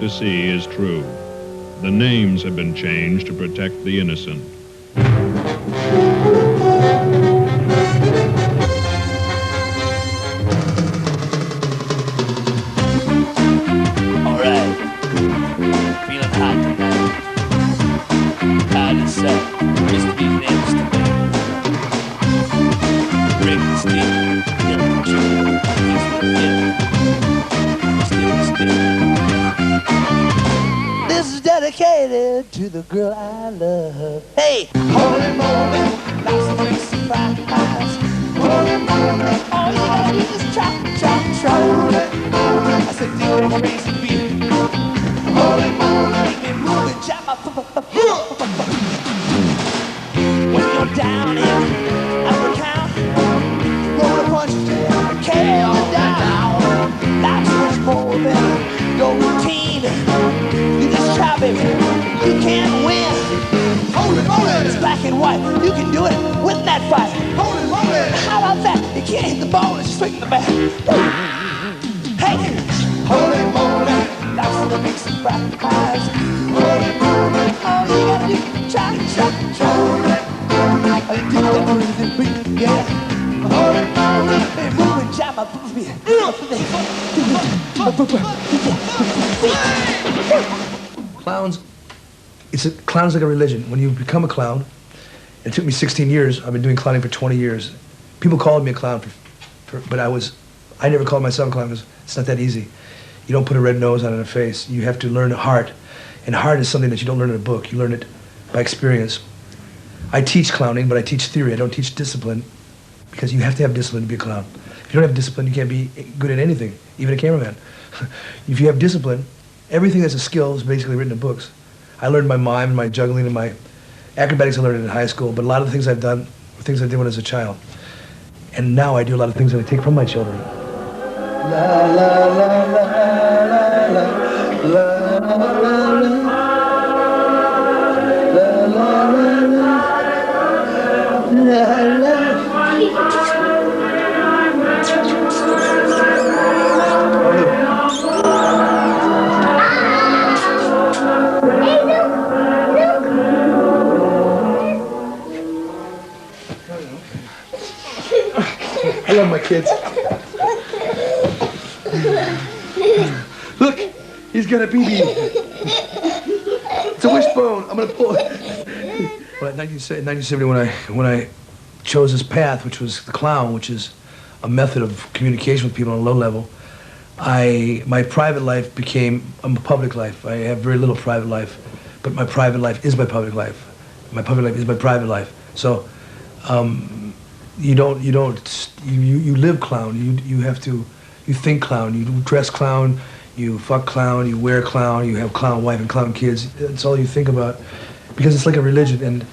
to see is true. The names have been changed to protect the innocent. Dedicated to the girl I love. Hey, holy moly, lots of big surprise. Holy moly, all you gotta do is chop, chop, chop. I said, do it crazy beat. Holy moly, make me move and jam my when you're down in upper count, roll a punch, carry on down. That's much more than your routine. Try, baby, you can't win. Holy moly, it's black and white. You can do it with that fight. Holy moly, how about that? You can't hit the ball, it's straight in the back. Hey, holy moly, that's the big surprise. Holy moly, all you gotta do, try, try, try. I did that rhythm beat, yeah. Holy moly, hey, move and jam my beat. Clowns, clown's like a religion. When you become a clown, it took me 16 years. I've been doing clowning for 20 years. People called me a clown, but I never called myself a clown because it's not that easy. You don't put a red nose on a face. You have to learn heart. And heart is something that you don't learn in a book. You learn it by experience. I teach clowning, but I teach theory. I don't teach discipline because you have to have discipline to be a clown. If you don't have discipline, you can't be good at anything, even a cameraman. If you have discipline, everything that's a skill is basically written in books. I learned my mime, my juggling, and my acrobatics I learned in high school, but a lot of the things I've done were things I did when I was a child. And now I do a lot of things that I take from my children. La, la, la, la, la, la, la, la, la, I love my kids. Look, he's got a BB. It's a wishbone. I'm gonna pull it. Well, in 1970, when I chose this path, which was the clown, which is a method of communication with people on a low level, my private life became a public life. I have very little private life, but my private life is my public life. My public life is my private life. So. You live clown. You think clown. You dress clown. You fuck clown. You wear clown. You have clown wife and clown kids. It's all you think about, because it's like a religion. And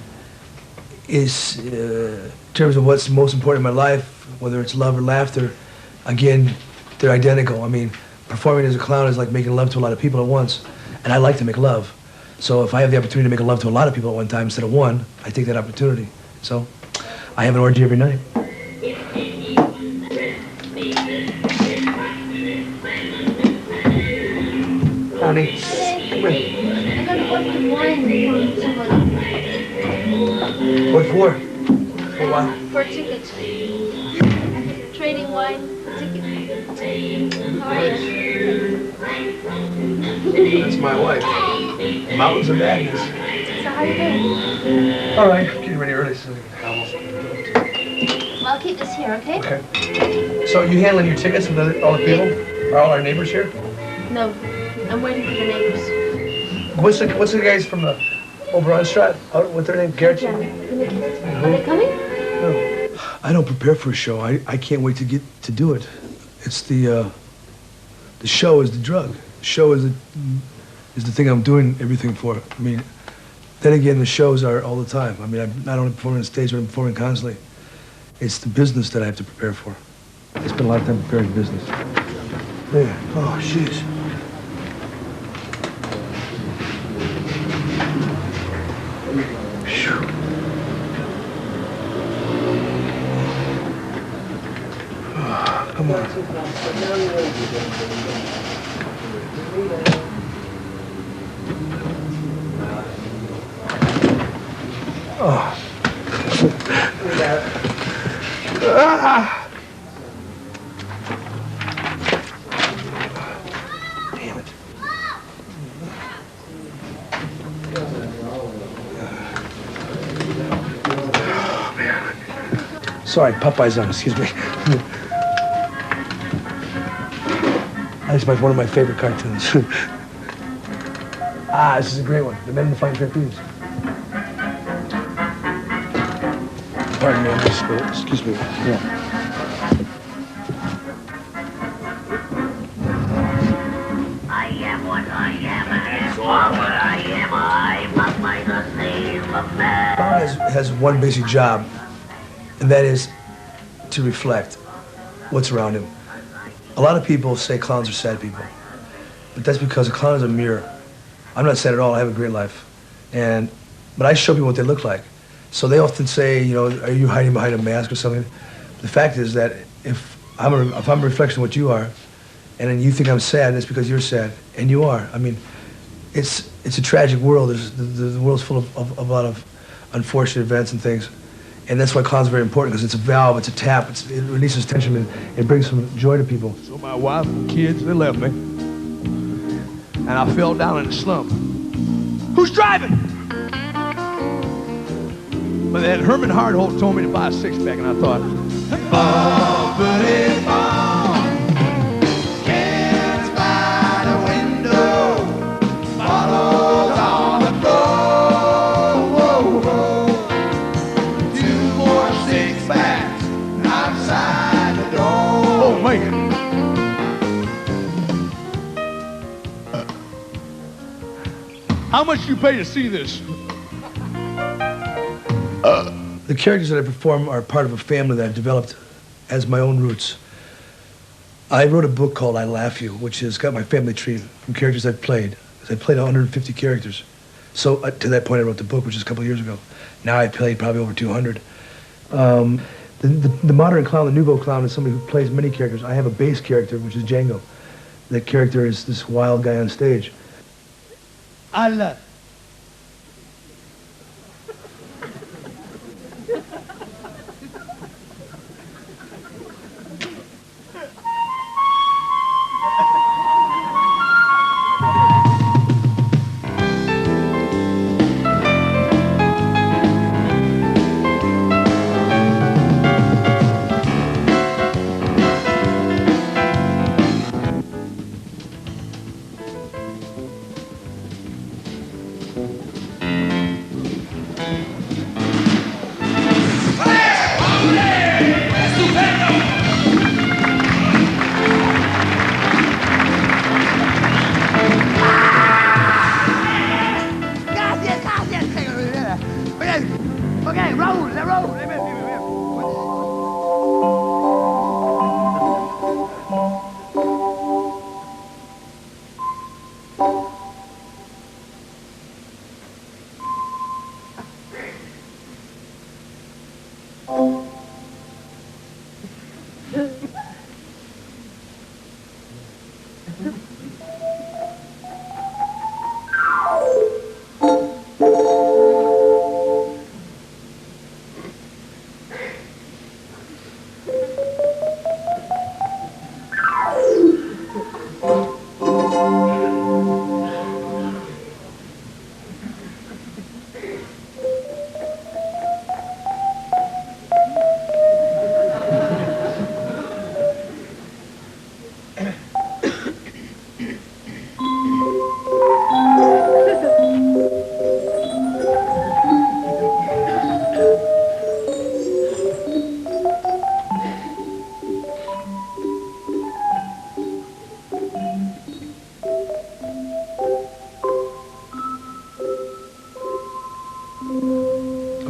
it's in terms of what's most important in my life, whether it's love or laughter, again, they're identical. I mean, performing as a clown is like making love to a lot of people at once, and I like to make love. So if I have the opportunity to make love to a lot of people at one time instead of one, I take that opportunity. So. I have an orgy every night. Honey, come here. I got a bottle of wine from somebody. What for? For what? For tickets. Trading wine for tickets. How are you? That's my wife. Mountains of Madness. So how are you doing? All right, getting ready early so we can I'll keep this here, okay? Okay. So you handling your tickets with all the people? Are all our neighbors here? No, I'm waiting for the neighbors. What's the guys from the Oberonstraat? What's their name? Garrett? Are they coming? No. I don't prepare for a show. I can't wait to get to do it. It's the show is the drug. The show is the thing I'm doing everything for. I mean, then again, the shows are all the time. I mean, I'm not only performing on stage, but I'm performing constantly. It's the business that I have to prepare for. I spend a lot of time preparing business. There. Oh, jeez. Oh, come on. Oh. Ah. Damn it. Oh, man. Sorry, Popeye's on, excuse me. That's one of my favorite cartoons. This is a great one. The Men in the Flying Trapeze. Pardon me, I'm just, excuse me. Yeah. I am what I am, and all what I am, I must by the name of man. Clown has one basic job, and that is to reflect what's around him. A lot of people say clowns are sad people, but that's because a clown is a mirror. I'm not sad at all, I have a great life. But I show people what they look like. So they often say, you know, are you hiding behind a mask or something? The fact is that if I'm a reflection of what you are, and then you think I'm sad, it's because you're sad, and you are. I mean, it's a tragic world. The world's full of a lot of unfortunate events and things. And that's why clowns are very important, because it's a valve, it's a tap, it releases tension, and it brings some joy to people. So my wife and kids, they left me. And I fell down in a slump. Who's driving? But then Herman Hardholt told me to buy a six-pack, and I thought, bumpity bump, kids by the window, bottles on the floor, whoa, whoa. 2 more six-packs outside the door. Oh, man. How much do you pay to see this? The characters that I perform are part of a family that I've developed as my own roots. I wrote a book called I Laugh You, which has got my family tree from characters I've played. I played 150 characters. So to that point, I wrote the book, which is a couple of years ago. Now I played probably over 200. The modern clown, the nouveau clown, is somebody who plays many characters. I have a bass character, which is Jango. That character is this wild guy on stage. I love.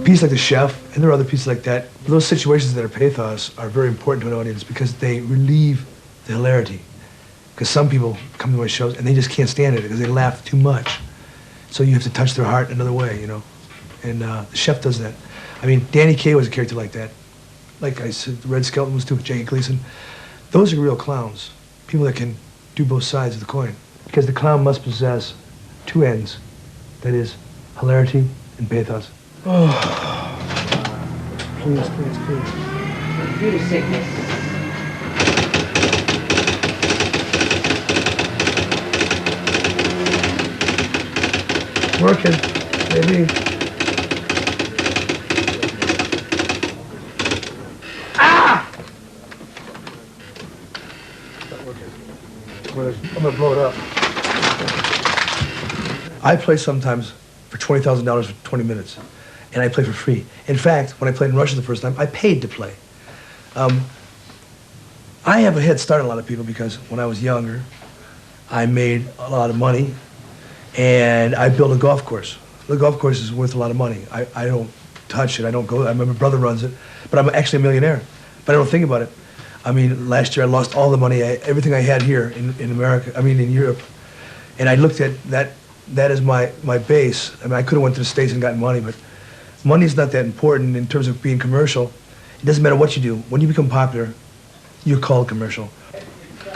Piece like The Chef, and there are other pieces like that. Those situations that are pathos are very important to an audience because they relieve the hilarity. Because some people come to my shows and they just can't stand it because they laugh too much. So you have to touch their heart another way, you know. And The Chef does that. I mean, Danny Kaye was a character like that. Like I said, Red Skelton was too, Jackie Gleason. Those are real clowns. People that can do both sides of the coin. Because the clown must possess two ends. That is, hilarity and pathos. Oh. Please, please, please. Due to sickness. Working, maybe. Ah! I'm gonna blow it up. I play sometimes for $20,000 for 20 minutes, and I play for free. In fact, when I played in Russia the first time, I paid to play. I have a head start on a lot of people because when I was younger, I made a lot of money, and I built a golf course. The golf course is worth a lot of money. I don't touch it. I don't go. My brother runs it, but I'm actually a millionaire. But I don't think about it. I mean, last year I lost all the money, everything I had here in America. I mean, in Europe, and I looked at that. That is my base. I mean, I could have went to the States and gotten money, but money's not that important in terms of being commercial. It doesn't matter what you do. When you become popular, you're called commercial.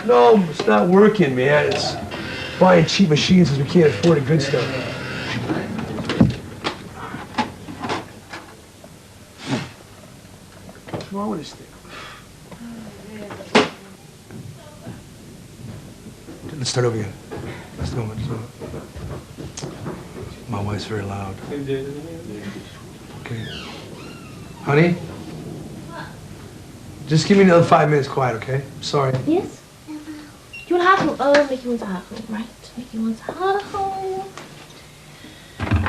No, it's not working, man. It's buying cheap machines because we can't afford the good stuff. What's wrong with this thing? Let's start over again. Let's go. My wife's very loud. Okay. Honey? Just give me another 5 minutes quiet, okay? Sorry. Yes? You want hardel? Oh, Mickey wants a hardel, right? Mickey wants a hardel.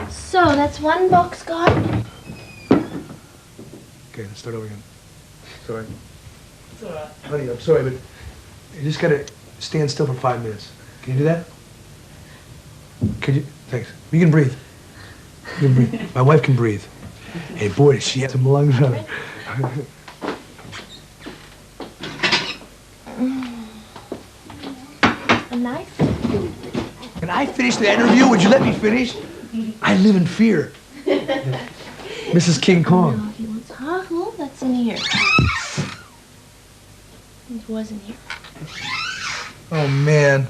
So, that's one box gone. Okay, let's start over again. Sorry. It's all right. Honey, I'm sorry, but you just gotta stand still for 5 minutes. Can you do that? Could you? Thanks. You can breathe. You can breathe. My wife can breathe. Hey, boy, she has some lungs on her. A knife? Can I finish the interview? Would you let me finish? I live in fear. Mrs. King Kong. No, he wants hardel. That's in here. It was in here. Oh, man.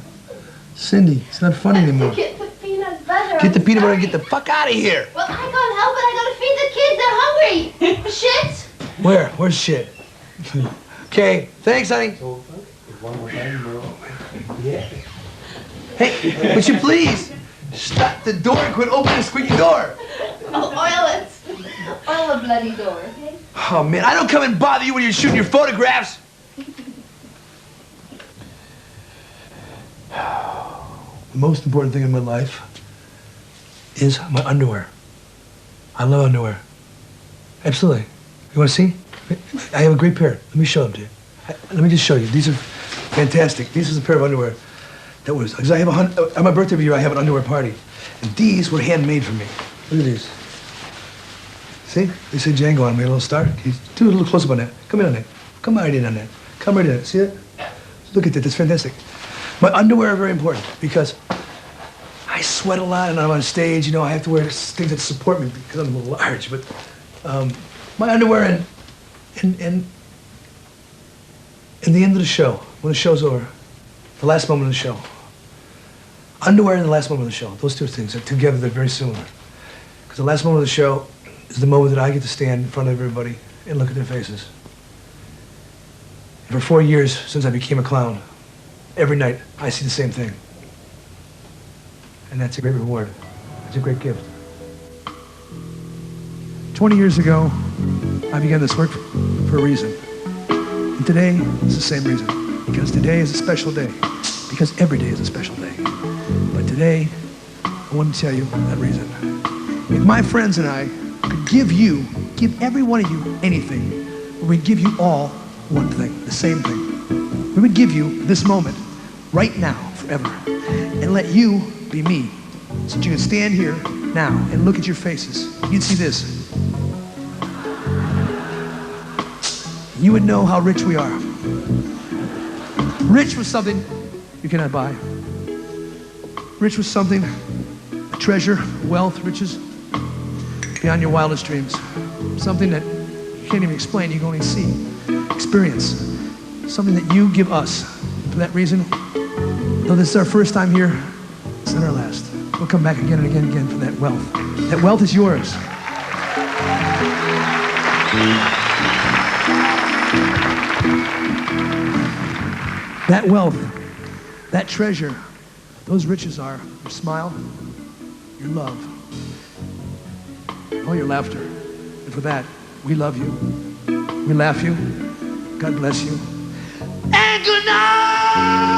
Cindy, it's not funny anymore. Get the peanut butter. Get the peanut butter and get the fuck out of here. Well, I can't help it. I gotta feed the kids. They're hungry. Shit. Where? Where's shit? Okay, thanks, honey. Yeah. Hey, would you please stop the door and quit opening the squeaky door? I'll oil it. Oil the bloody door, okay? Oh, man, I don't come and bother you when you're shooting your photographs. The most important thing in my life is my underwear. I love underwear. Absolutely. You want to see? I have a great pair. Let me show them to you. Let me just show you. These are fantastic. This is a pair of underwear that was, because I have on my birthday every year, I have an underwear party. And these were handmade for me. Look at these. See? They say Jango on me, a little star. Can you do a little close up on that? Come in on that. Come right in on that. Come right in. See it? Look at that. That's fantastic. My underwear are very important because I sweat a lot and I'm on stage. You know, I have to wear things that support me because I'm a little large. But my underwear and the end of the show, when the show's over, the last moment of the show. Underwear and the last moment of the show. Those two things are together. They're very similar. Because the last moment of the show is the moment that I get to stand in front of everybody and look at their faces. And for 4 years since I became a clown, every night I see the same thing. And that's a great reward. It's a great gift. 20 years ago, I began this work for a reason. And today is the same reason. Because today is a special day. Because every day is a special day. But today, I want to tell you that reason. If my friends and I could give every one of you anything, we'd give you all one thing, the same thing. We would give you this moment, right now, forever, and let you be me. So that you can stand here now and look at your faces. You'd see this. You would know how rich we are. Rich was something you cannot buy. Rich was something, a treasure, wealth, riches, beyond your wildest dreams. Something that you can't even explain, you can only see, experience. Something that you give us. For that reason, though this is our first time here, it's not our last. We'll come back again and again and again for that wealth. That wealth is yours. That wealth, that treasure, those riches are your smile, your love, all your laughter. And for that, we love you. We laugh you. God bless you. And good night!